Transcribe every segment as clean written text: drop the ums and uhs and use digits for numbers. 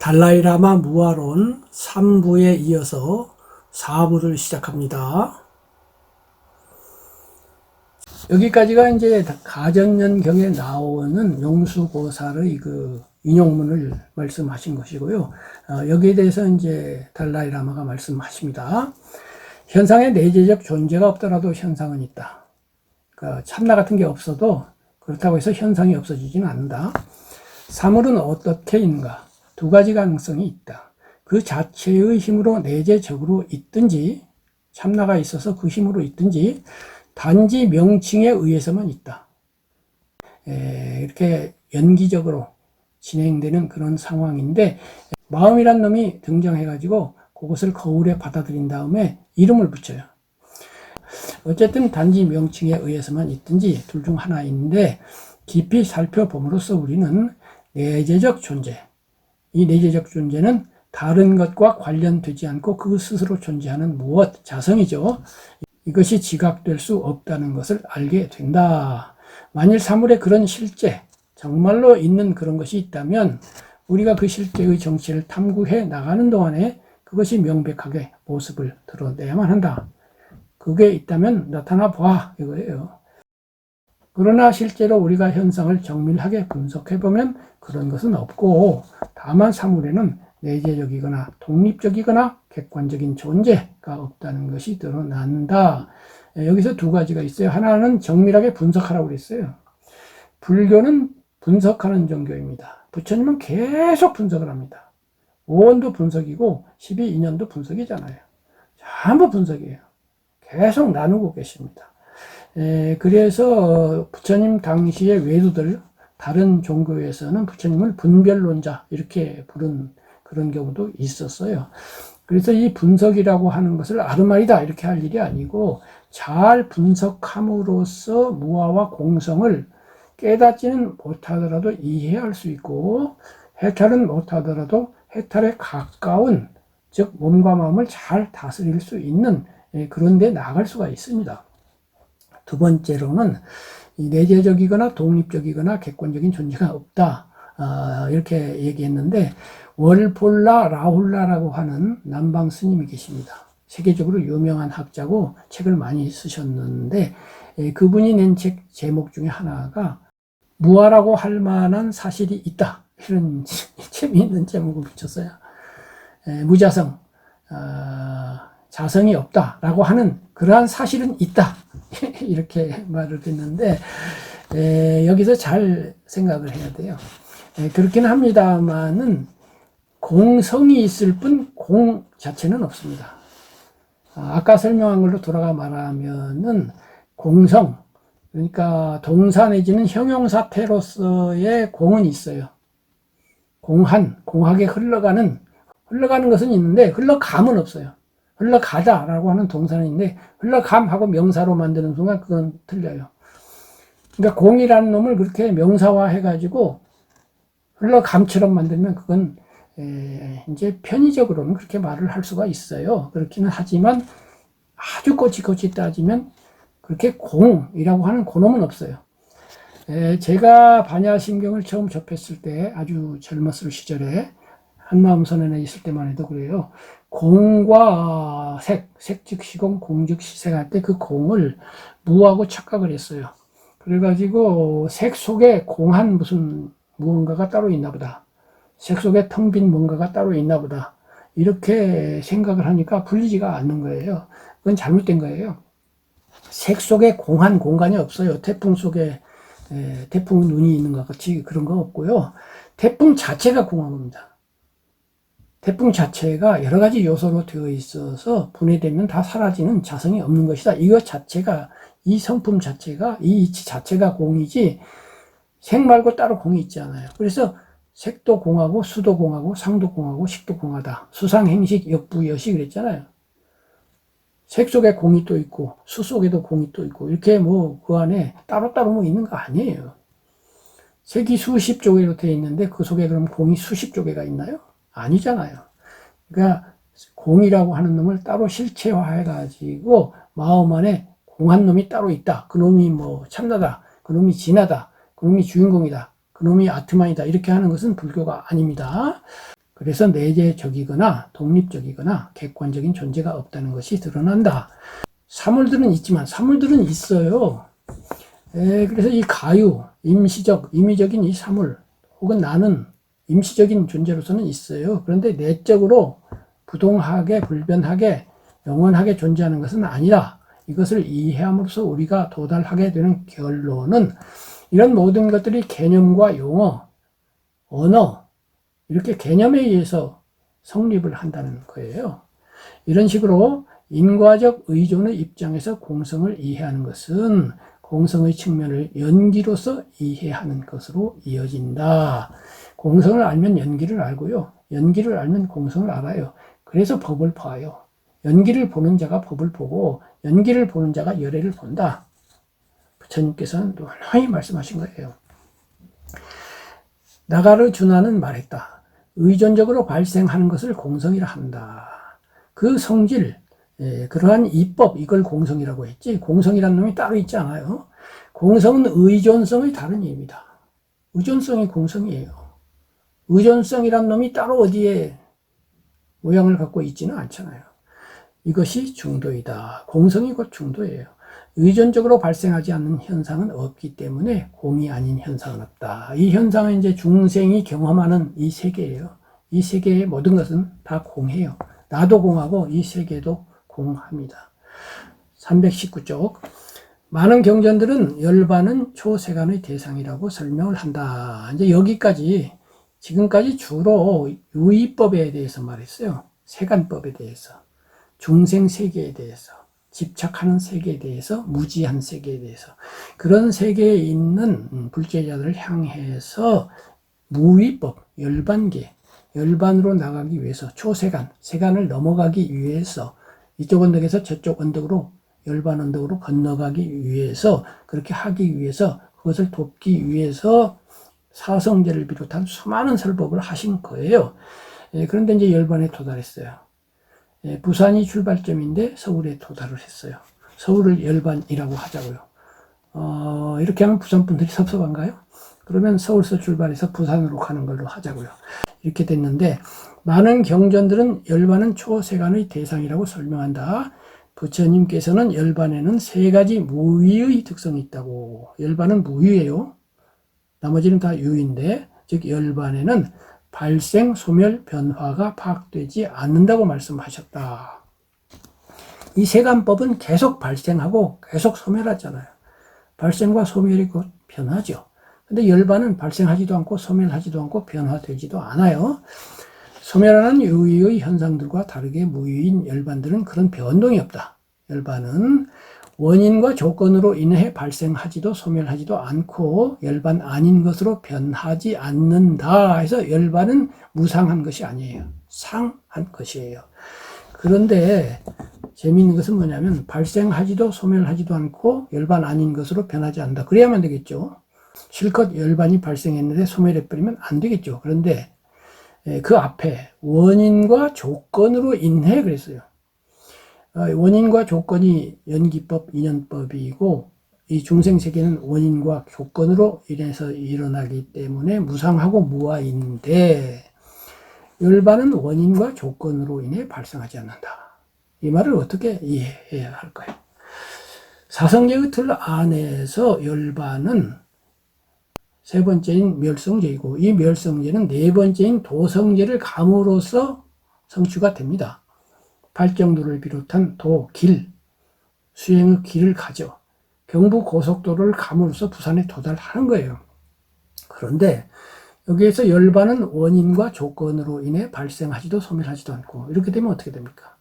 달라이라마 무아론 3부에 이어서 4부를 시작합니다. 여기까지가 이제 가정연경에 나오는 용수고사의 그 인용문을 말씀하신 것이고요. 여기에 대해서 이제 달라이라마가 말씀하십니다. 현상의 내재적 존재가 없더라도 현상은 있다. 그러니까 참나 같은 게 없어도 그렇다고 해서 현상이 없어지지는 않는다. 사물은 어떻게 있는가? 두 가지 가능성이 있다. 그 자체의 힘으로 내재적으로 있든지 참나가 있어서 그 힘으로 있든지 단지 명칭에 의해서만 있다. 이렇게 연기적으로 진행되는 그런 상황인데 마음이란 놈이 등장해가지고 그것을 거울에 받아들인 다음에 이름을 붙여요. 어쨌든 단지 명칭에 의해서만 있든지 둘 중 하나인데 깊이 살펴봄으로써 우리는 내재적 존재, 이 내재적 존재는 다른 것과 관련되지 않고 그 스스로 존재하는 무엇, 자성이죠. 이것이 지각될 수 없다는 것을 알게 된다. 만일 사물에 그런 실제, 정말로 있는 그런 것이 있다면 우리가 그 실제의 정체를 탐구해 나가는 동안에 그것이 명백하게 모습을 드러내야만 한다. 그게 있다면 나타나 봐, 이거예요. 그러나 실제로 우리가 현상을 정밀하게 분석해보면 그런 것은 없고 다만 사물에는 내재적이거나 독립적이거나 객관적인 존재가 없다는 것이 드러난다. 여기서 두 가지가 있어요. 하나는 정밀하게 분석하라고 그랬어요. 불교는 분석하는 종교입니다. 부처님은 계속 분석을 합니다. 오원도 분석이고 12인연도 분석이잖아요. 전부 분석이에요. 계속 나누고 계십니다. 그래서 부처님 당시의 외도들, 다른 종교에서는 부처님을 분별론자 이렇게 부른 그런 경우도 있었어요. 그래서 이 분석이라고 하는 것을 아르마리다 이렇게 할 일이 아니고 잘 분석함으로써 무아와 공성을 깨닫지는 못하더라도 이해할 수 있고 해탈은 못하더라도 해탈에 가까운, 즉 몸과 마음을 잘 다스릴 수 있는 그런 데 나갈 수가 있습니다. 두 번째로는 내재적이거나 독립적이거나 객관적인 존재가 없다. 이렇게 얘기했는데 월폴라 라훌라라고 하는 남방 스님이 계십니다. 세계적으로 유명한 학자고 책을 많이 쓰셨는데 그분이 낸 책 제목 중에 하나가 무아라고 할 만한 사실이 있다. 이런 재미있는 제목을 붙였어요. 무자성, 자성이 없다라고 하는 그러한 사실은 있다. 이렇게 말을 했는데 여기서 잘 생각을 해야 돼요. 그렇긴 합니다만은 공성이 있을 뿐 공 자체는 없습니다. 아까 설명한 걸로 돌아가 말하면은 공성, 그러니까 동사 내지는 형용사태로서의 공은 있어요. 공하게 흘러가는 것은 있는데 흘러감은 없어요. 흘러가다라고 하는 동사는 있는데 흘러감하고 명사로 만드는 순간 그건 틀려요. 그러니까 공이라는 놈을 그렇게 명사화 해가지고 흘러감처럼 만들면 그건 이제 편의적으로는 그렇게 말을 할 수가 있어요. 그렇기는 하지만 아주 꼬치꼬치 따지면 그렇게 공이라고 하는 그놈은 없어요. 제가 반야심경을 처음 접했을 때 아주 젊었을 시절에 한마음선언에 있을 때만 해도 그래요. 공과 색 즉 시공, 공 즉 시색할 때 그 공을 무하고 착각을 했어요. 그래가지고 색 속에 공한 무언가가 따로 있나 보다. 색 속에 텅 빈 뭔가가 따로 있나 보다. 이렇게 생각을 하니까 풀리지가 않는 거예요. 그건 잘못된 거예요. 색 속에 공한 공간이 없어요. 태풍 속에 태풍 눈이 있는 것 같이 그런 거 없고요. 태풍 자체가 공한 겁니다. 태풍 자체가 여러 가지 요소로 되어 있어서 분해되면 다 사라지는 자성이 없는 것이다. 이것 자체가, 이 성품 자체가, 이 이치 자체가 공이지 색 말고 따로 공이 있지 않아요. 그래서 색도 공하고 수도 공하고 상도 공하고 식도 공하다. 수상행식 역부여시 그랬잖아요. 색 속에 공이 또 있고 수 속에도 공이 또 있고 이렇게 뭐 그 안에 따로따로 뭐 있는 거 아니에요. 색이 수십 조개로 되어 있는데 그 속에 그럼 공이 수십 조개가 있나요? 아니잖아요. 그러니까 공이라고 하는 놈을 따로 실체화해가지고 마음 안에 공한 놈이 따로 있다. 그 놈이 뭐 참나다. 그 놈이 진하다. 그 놈이 주인공이다. 그 놈이 아트만이다. 이렇게 하는 것은 불교가 아닙니다. 그래서 내재적이거나 독립적이거나 객관적인 존재가 없다는 것이 드러난다. 사물들은 있지만 사물들은 있어요. 그래서 이 가유, 임시적, 임의적인 이 사물 혹은 나는 임시적인 존재로서는 있어요. 그런데 내적으로 부동하게 불변하게 영원하게 존재하는 것은 아니라 이것을 이해함으로써 우리가 도달하게 되는 결론은 이런 모든 것들이 개념과 용어, 언어 이렇게 개념에 의해서 성립을 한다는 거예요. 이런 식으로 인과적 의존의 입장에서 공성을 이해하는 것은 공성의 측면을 연기로서 이해하는 것으로 이어진다. 공성을 알면 연기를 알고요. 연기를 알면 공성을 알아요. 그래서 법을 봐요. 연기를 보는 자가 법을 보고 연기를 보는 자가 열애를 본다. 부처님께서는 논하게 말씀하신 거예요. 나가르주나는 말했다. 의존적으로 발생하는 것을 공성이라 한다. 그 성질, 그러한 이법, 이걸 공성이라고 했지. 공성이라는 놈이 따로 있지 않아요. 공성은 의존성의 다른 의미입니다. 의존성이 공성이에요. 의존성이라는 놈이 따로 어디에 모양을 갖고 있지는 않잖아요. 이것이 중도이다. 공성이 곧 중도예요. 의존적으로 발생하지 않는 현상은 없기 때문에 공이 아닌 현상은 없다. 이 현상은 이제 중생이 경험하는 이 세계예요. 이 세계의 모든 것은 다 공해요. 나도 공하고 이 세계도 공합니다. 319쪽. 많은 경전들은 열반은 초세간의 대상이라고 설명을 한다. 이제 여기까지 지금까지 주로 유의법에 대해서 말했어요. 세간법에 대해서, 중생 세계에 대해서, 집착하는 세계에 대해서, 무지한 세계에 대해서 그런 세계에 있는 불제자들을 향해서 무위법, 열반계, 열반으로 나가기 위해서 초세간, 세간을 넘어가기 위해서 이쪽 언덕에서 저쪽 언덕으로 열반 언덕으로 건너가기 위해서 그렇게 하기 위해서 그것을 돕기 위해서 사성제를 비롯한 수많은 설법을 하신 거예요. 그런데 이제 열반에 도달했어요. 부산이 출발점인데 서울에 도달을 했어요. 서울을 열반이라고 하자고요. 이렇게 하면 부산 분들이 섭섭한가요? 그러면 서울서 출발해서 부산으로 가는 걸로 하자고요. 이렇게 됐는데 많은 경전들은 열반은 초세간의 대상이라고 설명한다. 부처님께서는 열반에는 세 가지 무위의 특성이 있다고. 열반은 무위예요. 나머지는 다 유인데, 즉 열반에는 발생, 소멸, 변화가 파악되지 않는다고 말씀하셨다. 이 세간법은 계속 발생하고 계속 소멸하잖아요. 발생과 소멸이 곧 변화죠. 근데 열반은 발생하지도 않고 소멸하지도 않고 변화되지도 않아요. 소멸하는 유의의 현상들과 다르게 무유인 열반들은 그런 변동이 없다. 열반은 원인과 조건으로 인해 발생하지도 소멸하지도 않고 열반 아닌 것으로 변하지 않는다 해서 열반은 무상한 것이 아니에요. 상한 것이에요. 그런데 재미있는 것은 뭐냐면 발생하지도 소멸하지도 않고 열반 아닌 것으로 변하지 않는다. 그래야만 되겠죠. 실컷 열반이 발생했는데 소멸해버리면 안 되겠죠. 그런데 그 앞에 원인과 조건으로 인해 그랬어요. 원인과 조건이 연기법, 인연법이고 이 중생세계는 원인과 조건으로 인해서 일어나기 때문에 무상하고 무아인데 열반은 원인과 조건으로 인해 발생하지 않는다. 이 말을 어떻게 이해해야 할까요? 사성제의 틀 안에서 열반은 세 번째인 멸성제이고 이 멸성제는 네 번째인 도성제를 감으로써 성취가 됩니다. 발정도를 비롯한 도, 길, 수행의 길을 가져 경부고속도로를 감으로써 부산에 도달하는 거예요. 그런데 여기에서 열반은 원인과 조건으로 인해 발생하지도 소멸하지도 않고 이렇게 되면 어떻게 됩니까?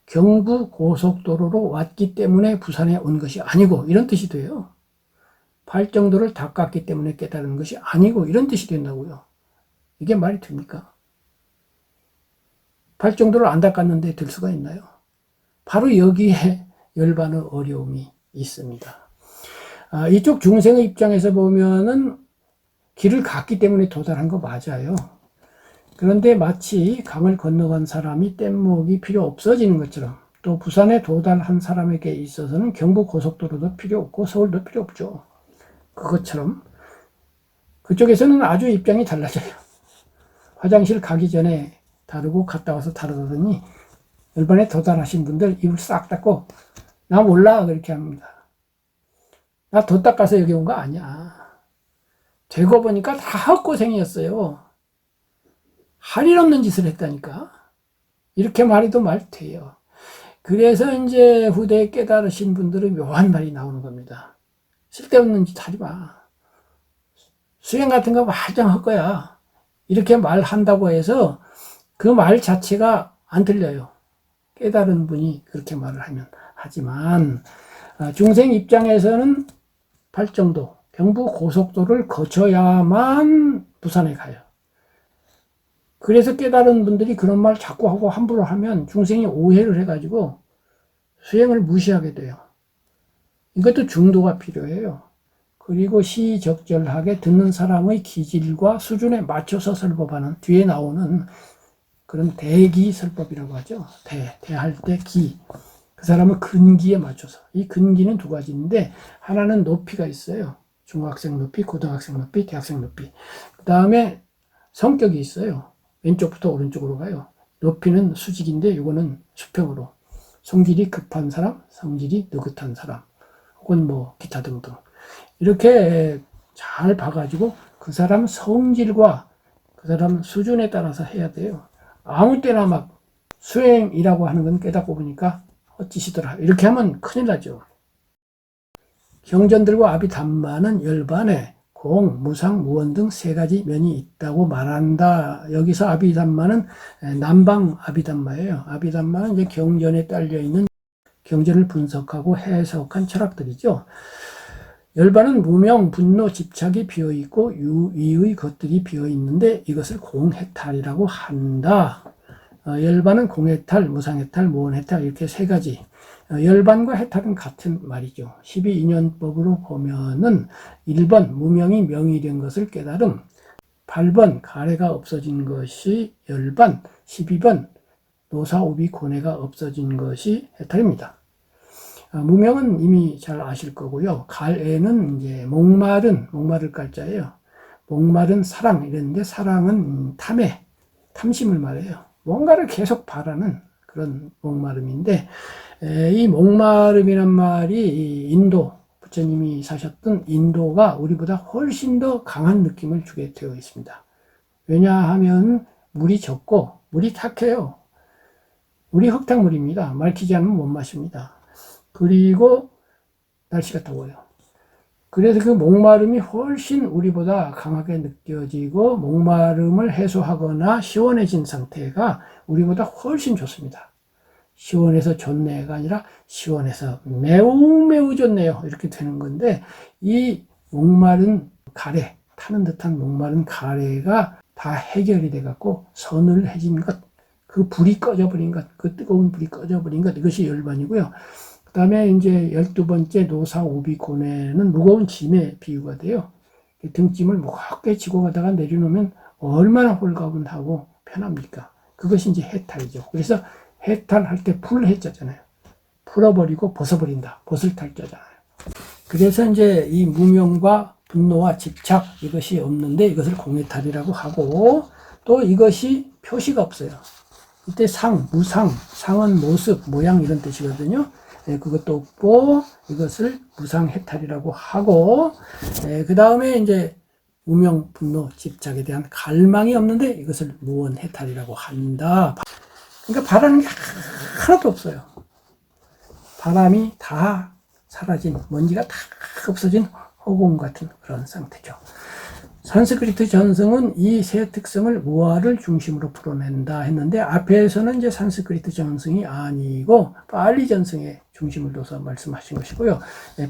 경부고속도로로 왔기 때문에 부산에 온 것이 아니고 이런 뜻이 돼요. 발정도를 닦았기 때문에 깨달은 것이 아니고 이런 뜻이 된다고요. 이게 말이 됩니까? 발정도를 안 닦았는데 될 수가 있나요? 바로 여기에 열반의 어려움이 있습니다. 이쪽 중생의 입장에서 보면은 길을 갔기 때문에 도달한 거 맞아요. 그런데 마치 강을 건너간 사람이 뗏목이 필요 없어지는 것처럼 또 부산에 도달한 사람에게 있어서는 경부고속도로도 필요 없고 서울도 필요 없죠. 그것처럼 그쪽에서는 아주 입장이 달라져요. 화장실 가기 전에 다루고 갔다 와서 다루더니 열반에 도달하신 분들 입을 싹 닫고 나 몰라 그렇게 합니다. 나 돈 닦아서 여기 온 거 아니야. 되고 보니까 다 헛고생이었어요. 할 일 없는 짓을 했다니까. 이렇게 말해도 말 돼요. 그래서 이제 후대에 깨달으신 분들은 묘한 말이 나오는 겁니다. 쓸데없는 짓 하지 마. 수행 같은 거 말짱 할 거야. 이렇게 말한다고 해서 그 말 자체가 안 들려요. 깨달은 분이 그렇게 말을 하면. 하지만 중생 입장에서는 발정도, 경부 고속도로를 거쳐야만 부산에 가요. 그래서 깨달은 분들이 그런 말 자꾸 하고 함부로 하면 중생이 오해를 해가지고 수행을 무시하게 돼요. 이것도 중도가 필요해요. 그리고 시적절하게 듣는 사람의 기질과 수준에 맞춰서 설법하는, 뒤에 나오는 그런 대기설법이라고 하죠. 대할 때 기. 그 사람은 근기에 맞춰서. 이 근기는 두 가지인데, 하나는 높이가 있어요. 중학생 높이, 고등학생 높이, 대학생 높이. 그 다음에 성격이 있어요. 왼쪽부터 오른쪽으로 가요. 높이는 수직인데, 이거는 수평으로. 성질이 급한 사람, 성질이 느긋한 사람, 혹은 뭐 기타 등등. 이렇게 잘 봐가지고 그 사람 성질과 그 사람 수준에 따라서 해야 돼요. 아무 때나 막 수행이라고 하는 건 깨닫고 보니까 헛짓이더라. 이렇게 하면 큰일 나죠. 경전들과 아비담마는 열반에 공, 무상, 무원 등 세 가지 면이 있다고 말한다. 여기서 아비담마는 남방 아비담마예요. 아비담마는 이제 경전에 딸려 있는 경전을 분석하고 해석한 철학들이죠. 열반은 무명, 분노, 집착이 비어있고 유의의 것들이 비어있는데 이것을 공해탈이라고 한다. 열반은 공해탈, 무상해탈, 무원해탈 이렇게 세 가지. 열반과 해탈은 같은 말이죠. 12인연법으로 보면은 1번 무명이 명이 된 것을 깨달음, 8번 가래가 없어진 것이 열반, 12번 노사오비 고뇌가 없어진 것이 해탈입니다. 무명은 이미 잘 아실 거고요. 갈애는 이제 목마를 깔자예요. 목마른 사랑 이랬는데 사랑은 탐해, 탐심을 말해요. 뭔가를 계속 바라는 그런 목마름인데, 이 목마름이란 말이 인도, 부처님이 사셨던 인도가 우리보다 훨씬 더 강한 느낌을 주게 되어 있습니다. 왜냐하면 물이 적고 물이 탁해요. 물이 흙탕물입니다. 맑히지 않으면 못 마십니다. 그리고 날씨가 더워요. 그래서 그 목마름이 훨씬 우리보다 강하게 느껴지고 목마름을 해소하거나 시원해진 상태가 우리보다 훨씬 좋습니다. 시원해서 좋네가 아니라 시원해서 매우 좋네요. 이렇게 되는 건데, 이 목마른 가래, 타는 듯한 목마른 가래가 다 해결이 돼갖고 서늘해진 것, 그 불이 꺼져버린 것, 그 뜨거운 불이 꺼져버린 것, 이것이 열반이고요. 그 다음에 이제 12번째 노사오비고뇌는 무거운 짐의 비유가 돼요. 등짐을 무겁게 지고 가다가 내려놓으면 얼마나 홀가분하고 편합니까? 그것이 이제 해탈이죠. 그래서 해탈할 때 풀해자잖아요. 풀어버리고 벗어버린다. 벗을 탈자잖아요. 그래서 이제 이 무명과 분노와 집착 이것이 없는데 이것을 공해탈이라고 하고, 또 이것이 표시가 없어요. 이때 상, 무상, 상은 모습, 모양 이런 뜻이거든요. 그것도 없고 이것을 무상해탈이라고 하고, 그 다음에 이제 무명, 분노, 집착에 대한 갈망이 없는데 이것을 무원해탈이라고 한다. 그러니까 바라는 게 하나도 없어요. 바람이 다 사라진, 먼지가 다 없어진 허공 같은 그런 상태죠. 산스크리트 전승은 이 세 특성을 무아를 중심으로 풀어낸다 했는데, 앞에서는 이제 산스크리트 전승이 아니고 빨리 전승에 중심을 둬서 말씀하신 것이고요.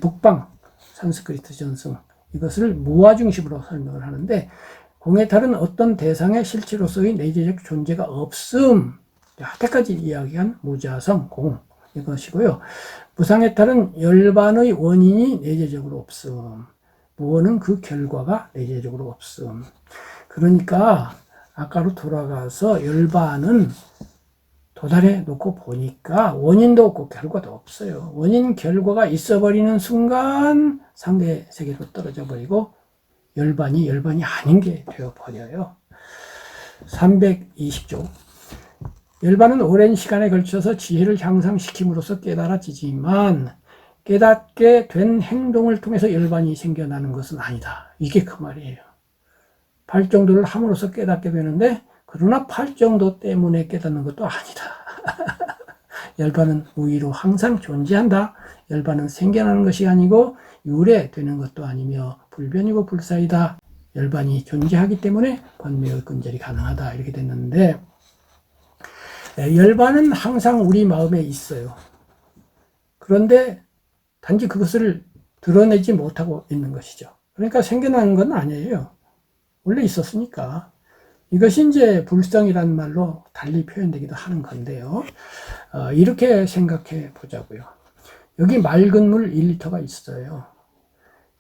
북방 산스크리트 전승, 이것을 무아 중심으로 설명을 하는데, 공해탈은 어떤 대상의 실체로서의 내재적 존재가 없음, 여태까지 이야기한 무자성, 공 이것이고요. 무상해탈은 열반의 원인이 내재적으로 없음, 무언은 그 결과가 내재적으로 없음. 그러니까 아까로 돌아가서 열반은 도달해 놓고 보니까 원인도 없고 결과도 없어요. 원인 결과가 있어버리는 순간 상대 세계로 떨어져 버리고 열반이 아닌 게 되어버려요. 320조. 열반은 오랜 시간에 걸쳐서 지혜를 향상시킴으로써 깨달아지지만 깨닫게 된 행동을 통해서 열반이 생겨나는 것은 아니다. 이게 그 말이에요. 팔정도를 함으로써 깨닫게 되는데 그러나 팔정도 때문에 깨닫는 것도 아니다. 열반은 우위로 항상 존재한다. 열반은 생겨나는 것이 아니고 유래되는 것도 아니며 불변이고 불사이다. 열반이 존재하기 때문에 번뇌의 근절이 가능하다. 이렇게 됐는데 열반은 항상 우리 마음에 있어요. 그런데 단지 그것을 드러내지 못하고 있는 것이죠. 그러니까 생겨나는 건 아니에요. 원래 있었으니까. 이것이 이제 불성이라는 말로 달리 표현되기도 하는 건데요. 이렇게 생각해 보자고요. 여기 맑은 물 1리터가 있어요.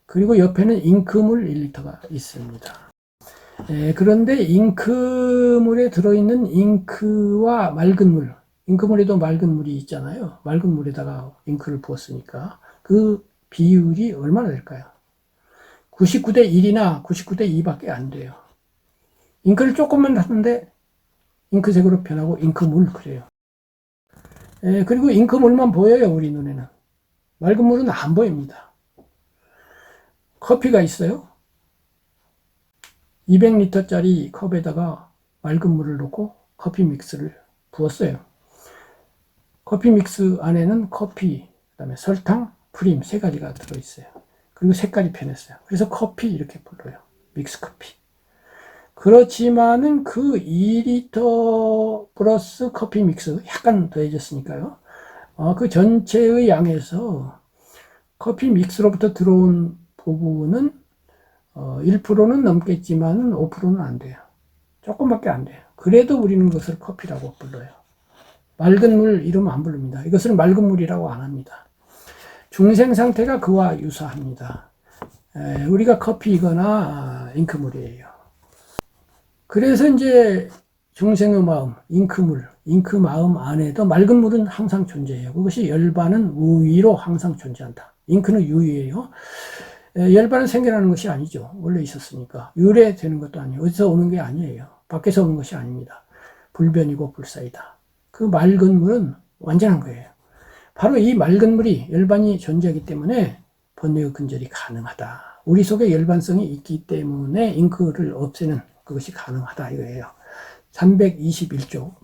그리고 옆에는 잉크물 1리터가 있습니다. 그런데 잉크물에 들어있는 잉크와 맑은 물, 잉크물에도 맑은 물이 있잖아요. 맑은 물에다가 잉크를 부었으니까 그 비율이 얼마나 될까요? 99대 1이나 99대 2밖에 안 돼요. 잉크를 조금만 놨는데 잉크색으로 변하고 잉크물 그래요. 그리고 잉크물만 보여요, 우리 눈에는. 맑은 물은 안 보입니다. 커피가 있어요. 200리터짜리 컵에다가 맑은 물을 넣고 커피 믹스를 부었어요. 커피 믹스 안에는 커피, 그다음에 설탕, 프림 3가지가 들어있어요. 그리고 색깔이 변했어요. 그래서 커피 이렇게 불러요. 믹스 커피. 그렇지만은 그 2리터 플러스 커피 믹스 약간 더해졌으니까요. 그 전체의 양에서 커피 믹스로부터 들어온 부분은 1%는 넘겠지만은 5%는 안 돼요. 조금밖에 안 돼요. 그래도 우리는 그것을 커피라고 불러요. 맑은 물 이름 안 부릅니다. 이것을 맑은 물이라고 안 합니다. 중생 상태가 그와 유사합니다. 우리가 커피이거나 잉크물이에요. 그래서 이제 중생의 마음, 잉크물, 잉크 마음 안에도 맑은 물은 항상 존재해요. 그것이 열반은 우위로 항상 존재한다. 잉크는 유위예요. 열반은 생겨나는 것이 아니죠. 원래 있었으니까. 유래되는 것도 아니에요. 어디서 오는 게 아니에요. 밖에서 오는 것이 아닙니다. 불변이고 불사이다. 그 맑은 물은 완전한 거예요. 바로 이 맑은 물이 열반이 존재하기 때문에 번뇌의 근절이 가능하다. 우리 속에 열반성이 있기 때문에 잉크를 없애는 그것이 가능하다 이거예요. 321조.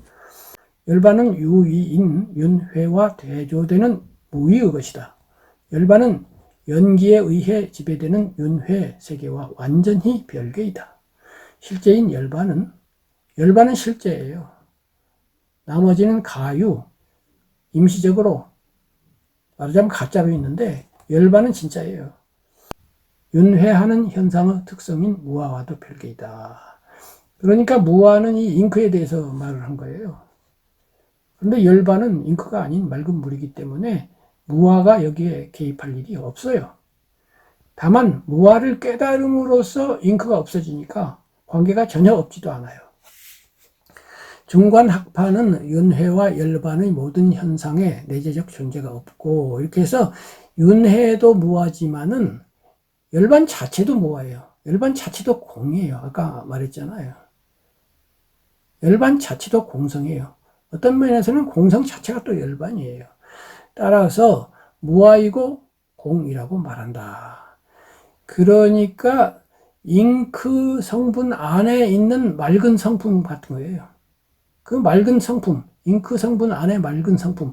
열반은 유위인 윤회와 대조되는 무위의 것이다. 열반은 연기에 의해 지배되는 윤회 세계와 완전히 별개이다. 실제인 열반은 실제예요. 나머지는 가유, 임시적으로 말하자면 가짜로 있는데 열반은 진짜예요. 윤회하는 현상의 특성인 무아와도 별개이다. 그러니까 무아는 이 잉크에 대해서 말을 한 거예요. 그런데 열반은 잉크가 아닌 맑은 물이기 때문에 무아가 여기에 개입할 일이 없어요. 다만 무아를 깨달음으로써 잉크가 없어지니까 관계가 전혀 없지도 않아요. 중관학파는 윤회와 열반의 모든 현상에 내재적 존재가 없고 이렇게 해서 윤회도 무아지만은 열반 자체도 무아예요. 열반 자체도 공이에요. 아까 말했잖아요. 열반 자체도 공성이에요. 어떤 면에서는 공성 자체가 또 열반이에요. 따라서 무아이고 공이라고 말한다. 그러니까 잉크 성분 안에 있는 맑은 성품 같은 거예요. 그 맑은 성품, 잉크 성분 안에 맑은 성품,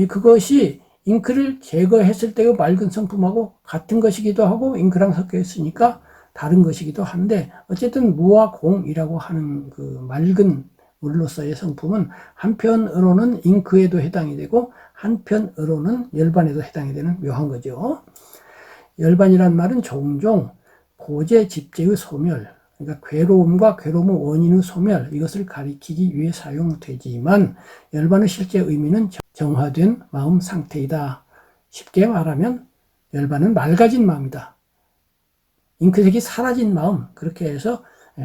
그것이 잉크를 제거했을 때의 맑은 성품하고 같은 것이기도 하고 잉크랑 섞여 있으니까 다른 것이기도 한데 어쨌든 무와 공이라고 하는 그 맑은 물로서의 성품은 한편으로는 잉크에도 해당이 되고 한편으로는 열반에도 해당이 되는 묘한 거죠. 열반이란 말은 종종 고제 집제의 소멸, 그러니까 괴로움과 괴로움의 원인의 소멸, 이것을 가리키기 위해 사용되지만 열반의 실제 의미는 정화된 마음 상태이다. 쉽게 말하면 열반은 맑아진 마음이다. 잉크색이 사라진 마음, 그렇게 해서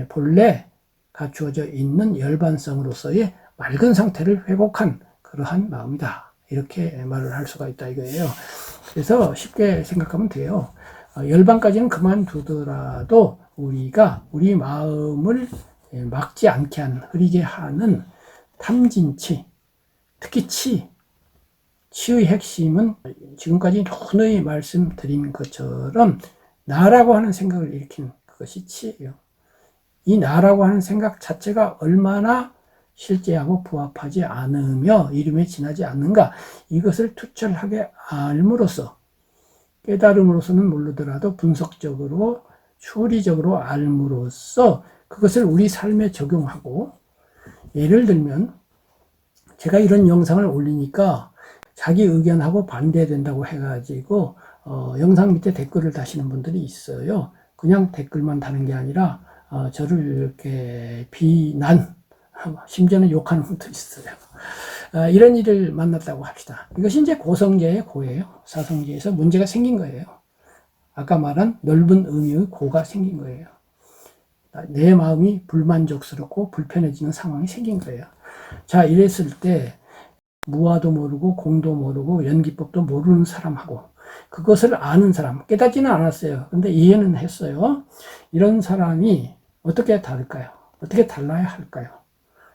본래 갖추어져 있는 열반성으로서의 맑은 상태를 회복한 그러한 마음이다. 이렇게 말을 할 수가 있다 이거예요. 그래서 쉽게 생각하면 돼요. 열반까지는 그만두더라도 우리가 우리 마음을 막지 않게 하는, 흐리게 하는 탐진치, 특히 치의 핵심은 지금까지 누누이 말씀드린 것처럼 나라고 하는 생각을 일으키는 그것이 치예요. 이 나라고 하는 생각 자체가 얼마나 실제하고 부합하지 않으며 이름에 지나지 않는가, 이것을 투철하게 알므로써, 깨달음으로서는 모르더라도 분석적으로 추리적으로 알므로써 그것을 우리 삶에 적용하고, 예를 들면 제가 이런 영상을 올리니까 자기 의견하고 반대된다고 해가지고 영상 밑에 댓글을 다시는 분들이 있어요. 그냥 댓글만 다는 게 아니라 저를 이렇게 비난, 심지어는 욕하는 분도 있어요. 이런 일을 만났다고 합시다. 이것이 이제 고성계의 고예요. 사성계에서 문제가 생긴 거예요. 아까 말한 넓은 의미의 고가 생긴 거예요. 내 마음이 불만족스럽고 불편해지는 상황이 생긴 거예요. 자, 이랬을 때 무아도 모르고 공도 모르고 연기법도 모르는 사람하고 그것을 아는 사람, 깨닫지는 않았어요. 근데 이해는 했어요. 이런 사람이 어떻게 다를까요? 어떻게 달라야 할까요?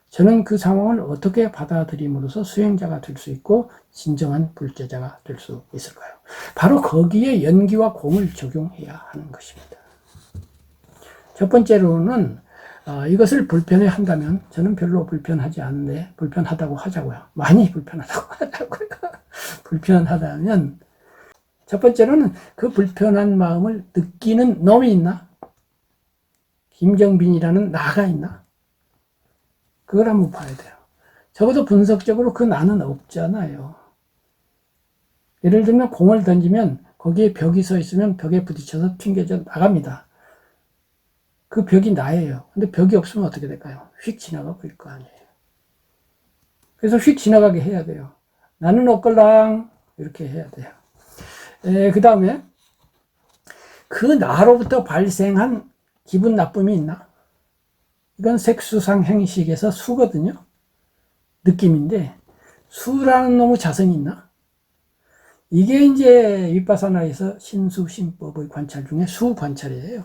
저는 그 상황을 어떻게 받아들임으로써 수행자가 될 수 있고 진정한 불제자가 될 수 있을까요? 바로 거기에 연기와 공을 적용해야 하는 것입니다. 첫 번째로는 이것을 불편해 한다면, 저는 별로 불편하지 않은데 불편하다고 하자고요. 많이 불편하다고 하자고요. 불편하다면 첫 번째로는 그 불편한 마음을 느끼는 놈이 있나? 김정빈이라는 나가 있나? 그걸 한번 봐야 돼요. 적어도 분석적으로 그 나는 없잖아요. 예를 들면 공을 던지면 거기에 벽이 서 있으면 벽에 부딪혀서 튕겨져 나갑니다. 그 벽이 나예요. 근데 벽이 없으면 어떻게 될까요? 휙 지나가 버릴 거 아니에요. 그래서 휙 지나가게 해야 돼요. 나는 없걸랑 이렇게 해야 돼요. 그 다음에 그 나로부터 발생한 기분 나쁨이 있나? 이건 색수상 행식에서 수거든요. 느낌인데 수라는 놈의 자성이 있나? 이게 이제 윗바사나에서 신수신법의 관찰 중에 수 관찰이에요.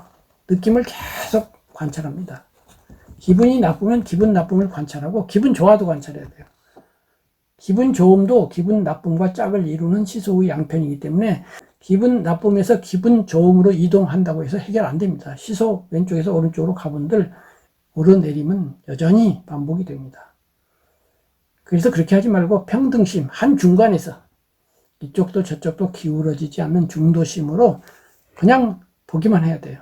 느낌을 계속 관찰합니다. 기분이 나쁘면 기분 나쁨을 관찰하고 기분 좋아도 관찰해야 돼요. 기분 좋음도 기분 나쁨과 짝을 이루는 시소의 양편이기 때문에 기분 나쁨에서 기분 좋음으로 이동한다고 해서 해결 안 됩니다. 시소 왼쪽에서 오른쪽으로 가본들 오르내림은 여전히 반복이 됩니다. 그래서 그렇게 하지 말고 평등심, 한 중간에서 이쪽도 저쪽도 기울어지지 않는 중도심으로 그냥 보기만 해야 돼요.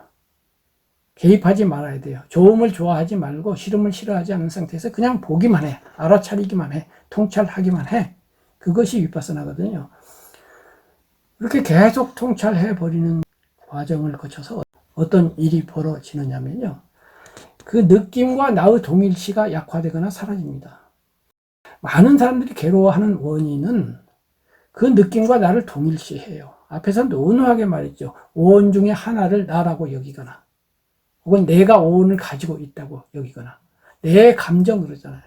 개입하지 말아야 돼요. 좋음을 좋아하지 말고 싫음을 싫어하지 않는 상태에서 그냥 보기만 해. 알아차리기만 해. 통찰하기만 해. 그것이 윗바사나거든요. 이렇게 계속 통찰해버리는 과정을 거쳐서 어떤 일이 벌어지느냐면요. 그 느낌과 나의 동일시가 약화되거나 사라집니다. 많은 사람들이 괴로워하는 원인은 그 느낌과 나를 동일시해요. 앞에서 논하게 말했죠. 오온 중에 하나를 나라고 여기거나 혹은 내가 오온을 가지고 있다고 여기거나 내 감정 그러잖아요.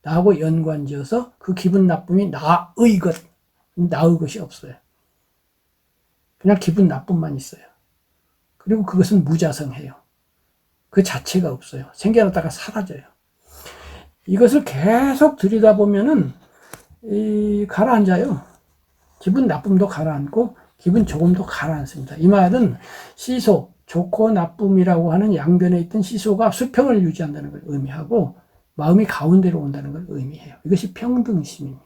나하고 연관지어서 그 기분 나쁨이 나의 것이 없어요. 그냥 기분 나쁨만 있어요. 그리고 그것은 무자성해요. 그 자체가 없어요. 생겨났다가 사라져요. 이것을 계속 들여다보면은 가라앉아요. 기분 나쁨도 가라앉고 기분 조금도 가라앉습니다. 이 말은 시소, 좋고 나쁨이라고 하는 양변에 있던 시소가 수평을 유지한다는 걸 의미하고 마음이 가운데로 온다는 걸 의미해요. 이것이 평등심입니다.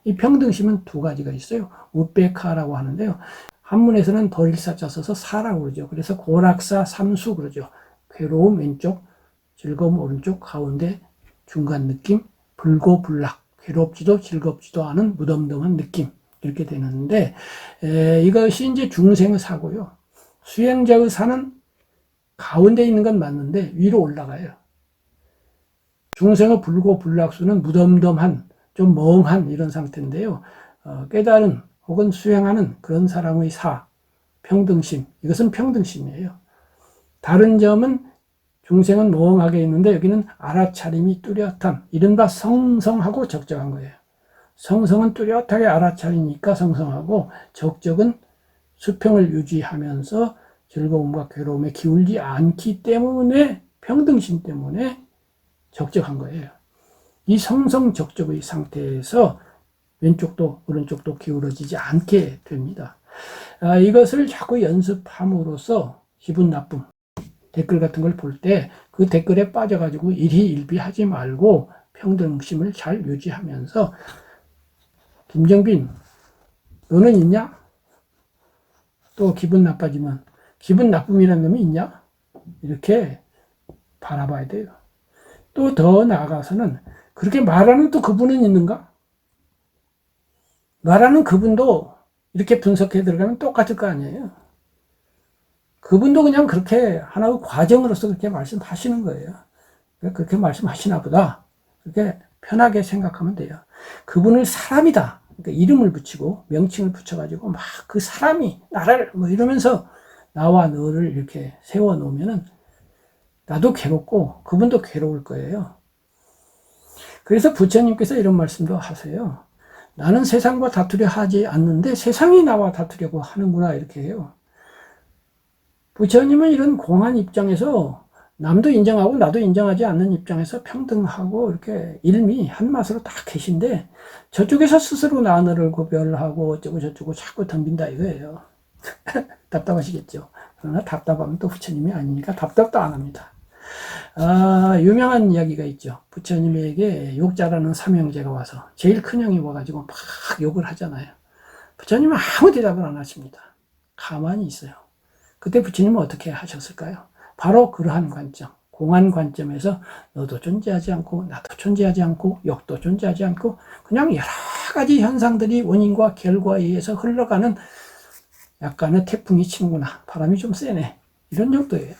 이 평등심은 두 가지가 있어요. 우베카라고 하는데요. 한문에서는 벌일사자 써서 사라고 그러죠. 그래서 고락사 삼수 그러죠. 괴로움 왼쪽, 즐거움 오른쪽, 가운데 중간 느낌, 불고불락, 괴롭지도 즐겁지도 않은 무덤덤한 느낌, 이렇게 되는데 이것이 이제 중생의 사고요. 수행자의 사는 가운데 있는 건 맞는데 위로 올라가요. 중생의 불고불락수는 무덤덤한, 좀 멍한 이런 상태인데요. 깨달은 혹은 수행하는 그런 사람의 평등심, 이것은 평등심이에요. 다른 점은 중생은 멍하게 있는데 여기는 알아차림이 뚜렷함, 이른바 성성하고 적적한 거예요. 성성은 뚜렷하게 알아차리니까 성성하고, 적적은 수평을 유지하면서 즐거움과 괴로움에 기울지 않기 때문에, 평등심 때문에 적적한 거예요. 이 성성적적의 상태에서 왼쪽도 오른쪽도 기울어지지 않게 됩니다. 이것을 자꾸 연습함으로써 기분 나쁨, 댓글 같은 걸 볼 때 그 댓글에 빠져가지고 일희일비하지 말고 평등심을 잘 유지하면서 김정빈 너는 있냐? 또 기분 나빠지면 기분 나쁨이라는 놈이 있냐? 이렇게 바라봐야 돼요. 또 더 나아가서는 그렇게 말하는 또 그분은 있는가? 말하는 그분도 이렇게 분석해 들어가면 똑같을 거 아니에요. 그분도 그냥 그렇게 하나의 과정으로서 그렇게 말씀하시는 거예요. 그렇게 말씀하시나 보다. 그렇게 편하게 생각하면 돼요. 그분을 사람이다. 그러니까 이름을 붙이고 명칭을 붙여가지고 막 그 사람이 나를 뭐 이러면서 나와 너를 이렇게 세워 놓으면은 나도 괴롭고 그분도 괴로울 거예요. 그래서 부처님께서 이런 말씀도 하세요. 나는 세상과 다투려 하지 않는데 세상이 나와 다투려고 하는구나 이렇게 해요. 부처님은 이런 공한 입장에서 남도 인정하고 나도 인정하지 않는 입장에서 평등하고 이렇게 일미 한맛으로 딱 계신데 저쪽에서 스스로 나너를 구별하고 어쩌고 저쩌고 자꾸 덤빈다 이거예요. 답답하시겠죠. 그러나 답답하면 또 부처님이 아니니까 답답도 안 합니다. 유명한 이야기가 있죠. 부처님에게 욕 잘하는 삼형제가 와서 제일 큰 형이 와가지고 막 욕을 하잖아요. 부처님은 아무 대답을 안 하십니다. 가만히 있어요. 그때 부처님은 어떻게 하셨을까요? 바로 그러한 관점, 공한 관점에서 너도 존재하지 않고 나도 존재하지 않고 욕도 존재하지 않고 그냥 여러 가지 현상들이 원인과 결과에 의해서 흘러가는 약간의 태풍이 치는구나. 바람이 좀 세네. 이런 정도예요.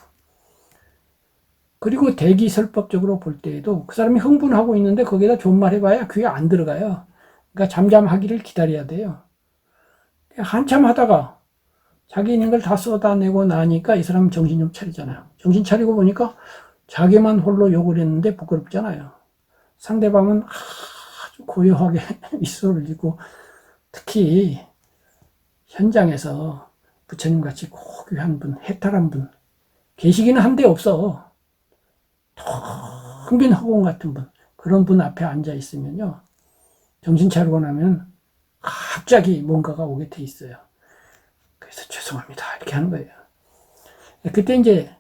그리고 대기설법적으로 볼 때에도 그 사람이 흥분하고 있는데 거기에다 좋은 말 해봐야 귀에 안 들어가요. 그러니까 잠잠하기를 기다려야 돼요. 한참 하다가 자기 있는 걸 다 쏟아내고 나니까 이 사람은 정신 좀 차리잖아요. 정신 차리고 보니까 자기만 홀로 욕을 했는데 부끄럽잖아요. 상대방은 아주 고요하게 미소를 짓고 특히 현장에서 부처님 같이 고귀한 분, 해탈한 분 계시기는 한데 없어. 텅 빈 허공 같은 분, 그런 분 앞에 앉아 있으면요. 정신 차리고 나면 갑자기 뭔가가 오게 돼 있어요. 그래서 죄송합니다. 이렇게 하는 거예요. 그때 이제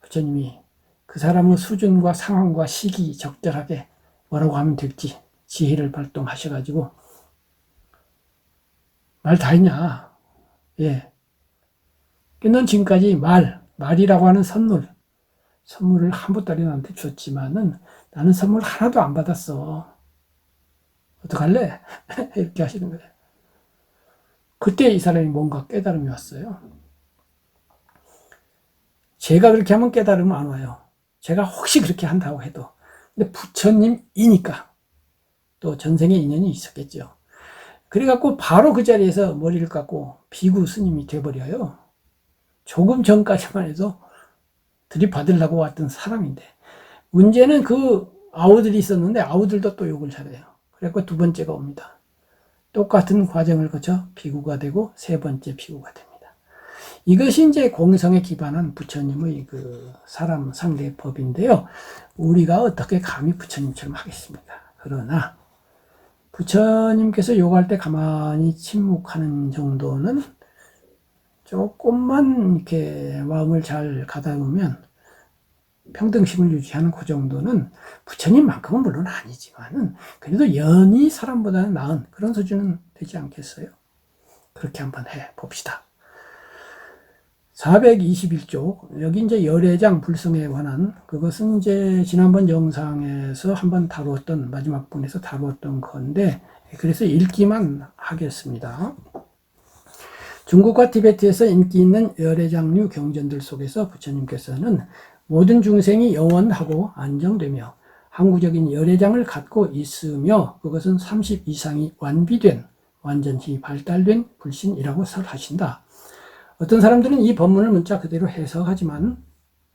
부처님이 그 사람의 수준과 상황과 시기 적절하게 뭐라고 하면 될지 지혜를 발동하셔가지고 말 다 했냐? 예. 넌 지금까지 말이라고 하는 선물을 한 보따리 나한테 줬지만은 나는 선물 하나도 안 받았어. 어떡할래? 이렇게 하시는 거예요. 그때 이 사람이 뭔가 깨달음이 왔어요. 제가 그렇게 하면 깨달으면 안 와요. 제가 혹시 그렇게 한다고 해도. 근데 부처님이니까 또 전생에 인연이 있었겠죠. 그래갖고 바로 그 자리에서 머리를 깎고 비구 스님이 돼버려요. 조금 전까지만 해도 들이받으려고 왔던 사람인데 문제는 그 아우들이 있었는데 아우들도 또 욕을 잘해요. 그래갖고 두 번째가 옵니다. 똑같은 과정을 거쳐 비구가 되고 세 번째 비구가 됩니다. 이것이 이제 공성에 기반한 부처님의 그 사람 상대 법인데요. 우리가 어떻게 감히 부처님처럼 하겠습니까? 그러나 부처님께서 욕할 때 가만히 침묵하는 정도는 조금만 이렇게 마음을 잘 가다보면 평등심을 유지하는 그 정도는 부처님만큼은 물론 아니지만은 그래도 연히 사람보다는 나은 그런 수준은 되지 않겠어요? 그렇게 한번 해 봅시다. 421쪽 여기 이제 열애장 불성에 관한 그것은 이제 지난번 영상에서 한번 다루었던 마지막 분에서 다루었던 건데 그래서 읽기만 하겠습니다. 중국과 티베트에서 인기 있는 열애장류 경전들 속에서 부처님께서는 모든 중생이 영원하고 안정되며 항구적인 열애장을 갖고 있으며 그것은 30 이상이 완비된 완전히 발달된 불신이라고 설하신다. 어떤 사람들은 이 법문을 문자 그대로 해석하지만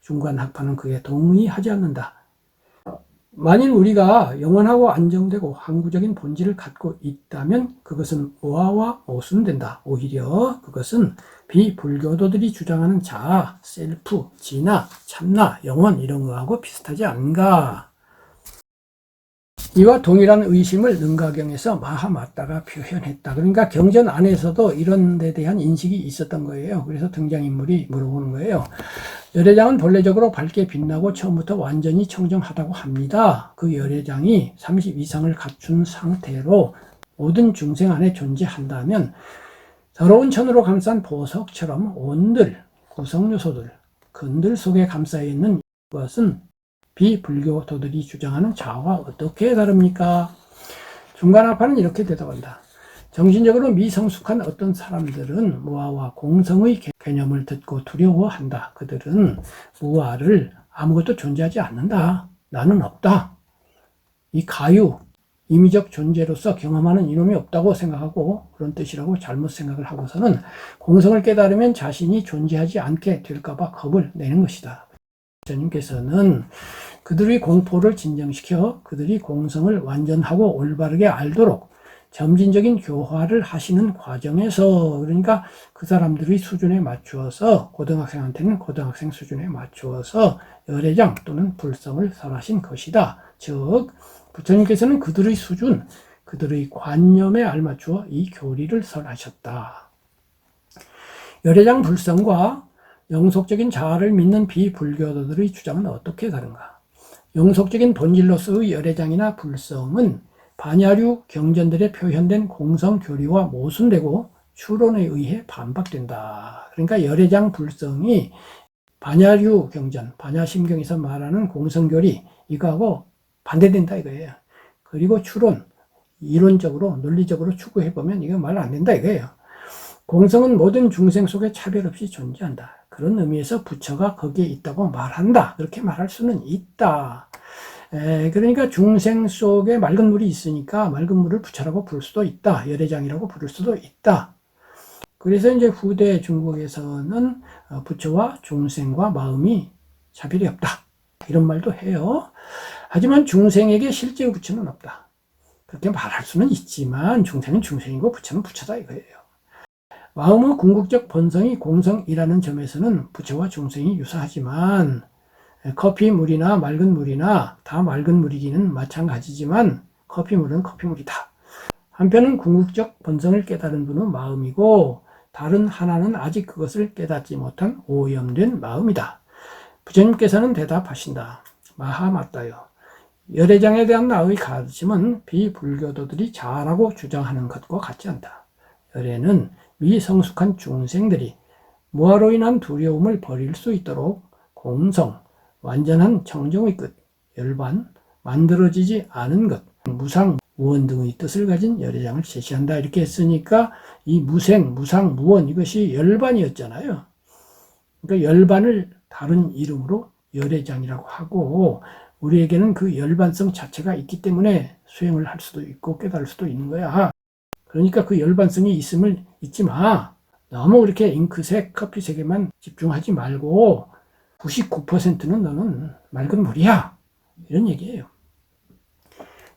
중간학파는 그에 동의하지 않는다. 만일 우리가 영원하고 안정되고 항구적인 본질을 갖고 있다면 그것은 오화와 오순된다. 오히려 그것은 비불교도들이 주장하는 자아, 셀프, 진화, 참나, 영원 이런 거하고 비슷하지 않은가. 이와 동일한 의심을 능가경에서 마하마따가 표현했다. 그러니까 경전 안에서도 이런 데 대한 인식이 있었던 거예요. 그래서 등장인물이 물어보는 거예요. 열애장은 본래적으로 밝게 빛나고 처음부터 완전히 청정하다고 합니다. 그 열애장이 30 이상을 갖춘 상태로 모든 중생 안에 존재한다면 더러운 천으로 감싼 보석처럼 온들, 구성요소들, 근들 속에 감싸 있는 것은 비불교도들이 주장하는 자아와 어떻게 다릅니까? 중간아파는 이렇게 대답한다. 정신적으로 미성숙한 어떤 사람들은 무아와 공성의 개념을 듣고 두려워한다. 그들은 무아를 아무것도 존재하지 않는다. 나는 없다. 이 가유, 임의적 존재로서 경험하는 이놈이 없다고 생각하고 그런 뜻이라고 잘못 생각을 하고서는 공성을 깨달으면 자신이 존재하지 않게 될까봐 겁을 내는 것이다. 부처님께서는 그들의 공포를 진정시켜 그들이 공성을 완전하고 올바르게 알도록 점진적인 교화를 하시는 과정에서, 그러니까 그 사람들의 수준에 맞추어서 고등학생한테는 고등학생 수준에 맞추어서 열애장 또는 불성을 설하신 것이다. 즉 부처님께서는 그들의 수준, 그들의 관념에 알맞추어 이 교리를 설하셨다. 열애장 불성과 영속적인 자아를 믿는 비불교도들의 주장은 어떻게 다른가? 영속적인 본질로서의 열애장이나 불성은 반야류 경전들에 표현된 공성 교리와 모순되고 추론에 의해 반박된다. 그러니까 열애장 불성이 반야류 경전, 반야심경에서 말하는 공성 교리 이거하고 반대된다 이거예요. 그리고 추론, 이론적으로 논리적으로 추구해보면 이거 말 안 된다 이거예요. 공성은 모든 중생 속에 차별 없이 존재한다. 그런 의미에서 부처가 거기에 있다고 말한다. 그렇게 말할 수는 있다. 그러니까 중생 속에 맑은 물이 있으니까 맑은 물을 부처라고 부를 수도 있다. 열애장이라고 부를 수도 있다. 그래서 이제 후대 중국에서는 부처와 중생과 마음이 차별이 없다. 이런 말도 해요. 하지만 중생에게 실제의 부처는 없다. 그렇게 말할 수는 있지만 중생은 중생이고 부처는 부처다 이거예요. 마음의 궁극적 본성이 공성이라는 점에서는 부처와 중생이 유사하지만 커피물이나 맑은 물이나 다 맑은 물이기는 마찬가지지만 커피물은 커피물이다. 한편은 궁극적 본성을 깨달은 분은 마음이고 다른 하나는 아직 그것을 깨닫지 못한 오염된 마음이다. 부처님께서는 대답하신다. 마하마따요. 열애장에 대한 나의 가르침은 비불교도들이 자아라고 주장하는 것과 같지 않다. 열애는 미성숙한 중생들이 무아로 인한 두려움을 버릴 수 있도록 공성, 완전한 청정의 끝, 열반, 만들어지지 않은 것, 무상, 무원 등의 뜻을 가진 열애장을 제시한다. 이렇게 했으니까 이 무생, 무상, 무원 이것이 열반이었잖아요. 그러니까 열반을 다른 이름으로 열애장이라고 하고 우리에게는 그 열반성 자체가 있기 때문에 수행을 할 수도 있고 깨달을 수도 있는 거야. 그러니까 그 열반성이 있음을 잊지 마. 너무 이렇게 잉크색, 커피색에만 집중하지 말고 99%는 너는 맑은 물이야. 이런 얘기예요.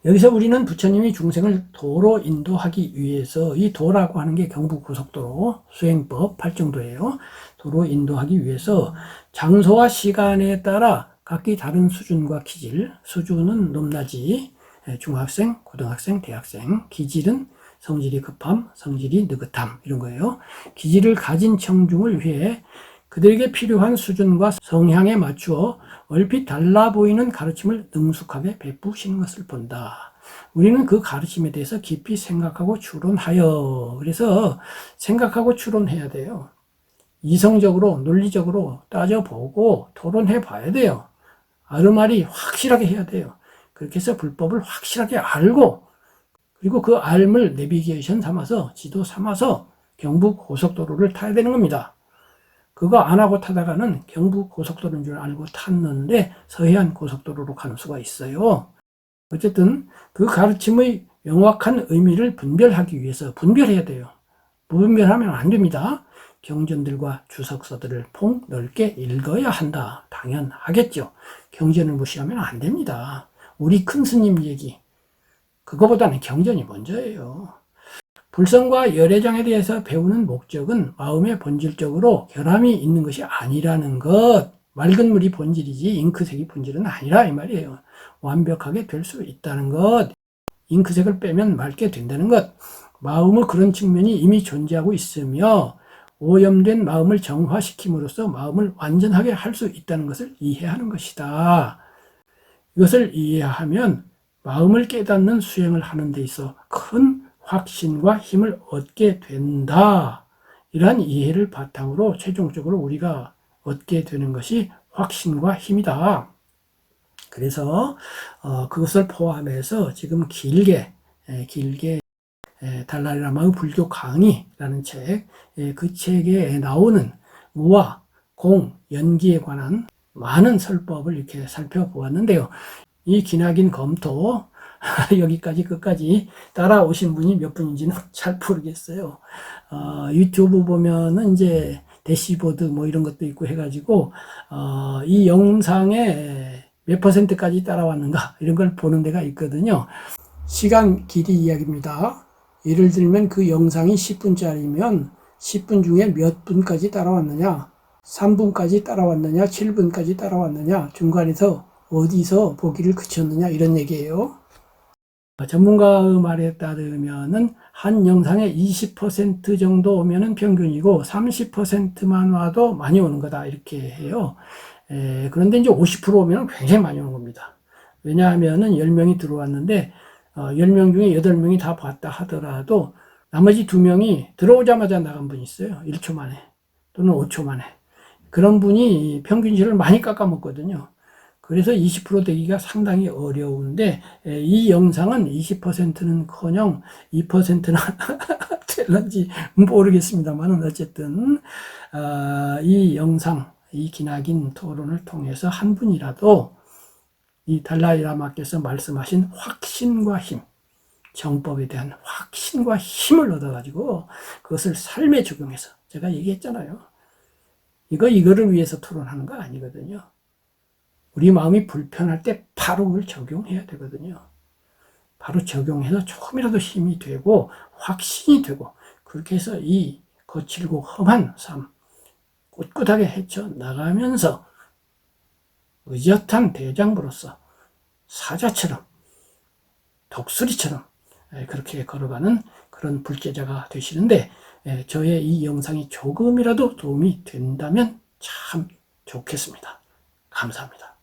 여기서 우리는 부처님이 중생을 도로 인도하기 위해서 이 도라고 하는 게 경부고속도로 수행법 8정도예요. 도로 인도하기 위해서 장소와 시간에 따라 각기 다른 수준과 기질, 수준은 높낮이, 중학생, 고등학생, 대학생, 기질은 성질이 급함, 성질이 느긋함 이런 거예요. 기질을 가진 청중을 위해 그들에게 필요한 수준과 성향에 맞추어 얼핏 달라 보이는 가르침을 능숙하게 베푸시는 것을 본다. 우리는 그 가르침에 대해서 깊이 생각하고 추론하여, 그래서 생각하고 추론해야 돼요. 이성적으로 논리적으로 따져보고 토론해 봐야 돼요. 아르말이 확실하게 해야 돼요. 그렇게 해서 불법을 확실하게 알고 그리고 그 알을 내비게이션 삼아서 지도 삼아서 경부고속도로를 타야 되는 겁니다. 그거 안 하고 타다가는 경부고속도로인 줄 알고 탔는데 서해안 고속도로로 가는 수가 있어요. 어쨌든 그 가르침의 명확한 의미를 분별하기 위해서 분별해야 돼요. 무분별하면 안 됩니다. 경전들과 주석서들을 폭넓게 읽어야 한다. 당연하겠죠. 경전을 무시하면 안 됩니다. 우리 큰 스님 얘기, 그거보다는 경전이 먼저예요. 불성과 열애장에 대해서 배우는 목적은 마음의 본질적으로 결함이 있는 것이 아니라는 것. 맑은 물이 본질이지 잉크색이 본질은 아니라 이 말이에요. 완벽하게 될 수 있다는 것. 잉크색을 빼면 맑게 된다는 것. 마음의 그런 측면이 이미 존재하고 있으며 오염된 마음을 정화시킴으로써 마음을 완전하게 할 수 있다는 것을 이해하는 것이다. 이것을 이해하면 마음을 깨닫는 수행을 하는 데 있어 큰 확신과 힘을 얻게 된다. 이러한 이해를 바탕으로 최종적으로 우리가 얻게 되는 것이 확신과 힘이다. 그래서 그것을 포함해서 지금 길게 달라이라마의 불교 강의라는 책, 그 책에 나오는 무와 공, 연기에 관한 많은 설법을 이렇게 살펴보았는데요. 이 기나긴 검토 여기까지 끝까지 따라오신 분이 몇 분인지는 잘 모르겠어요. 유튜브 보면은 이제 대시보드 뭐 이런 것도 있고 해가지고 이 영상에 몇 퍼센트까지 따라왔는가 이런 걸 보는 데가 있거든요. 시간 길이 이야기입니다. 예를 들면 그 영상이 10분짜리면 10분 중에 몇 분까지 따라왔느냐, 3분까지 따라왔느냐, 7분까지 따라왔느냐, 중간에서 어디서 보기를 그쳤느냐 이런 얘기예요. 전문가의 말에 따르면은 한 영상에 20% 정도 오면은 평균이고 30%만 와도 많이 오는 거다 이렇게 해요. 그런데 이제 50% 오면 굉장히 많이 오는 겁니다. 왜냐하면은 10명이 들어왔는데 10명 중에 8명이 다 봤다 하더라도 나머지 2명이 들어오자마자 나간 분이 있어요. 1초 만에 또는 5초 만에. 그런 분이 평균치를 많이 깎아먹거든요. 그래서 20% 되기가 상당히 어려운데 이 영상은 20%는커녕 2%나 될런지 모르겠습니다만 어쨌든 이 영상, 이 기나긴 토론을 통해서 한 분이라도 이 달라이라마께서 말씀하신 확신과 힘, 정법에 대한 확신과 힘을 얻어가지고 그것을 삶에 적용해서 제가 얘기했잖아요. 이거를 위해서 토론하는 거 아니거든요. 우리 마음이 불편할 때 바로 그걸 적용해야 되거든요. 바로 적용해서 조금이라도 힘이 되고 확신이 되고 그렇게 해서 이 거칠고 험한 삶 꿋꿋하게 헤쳐나가면서 의젓한 대장부로서 사자처럼 독수리처럼 그렇게 걸어가는 그런 불제자가 되시는데 저의 이 영상이 조금이라도 도움이 된다면 참 좋겠습니다. 감사합니다.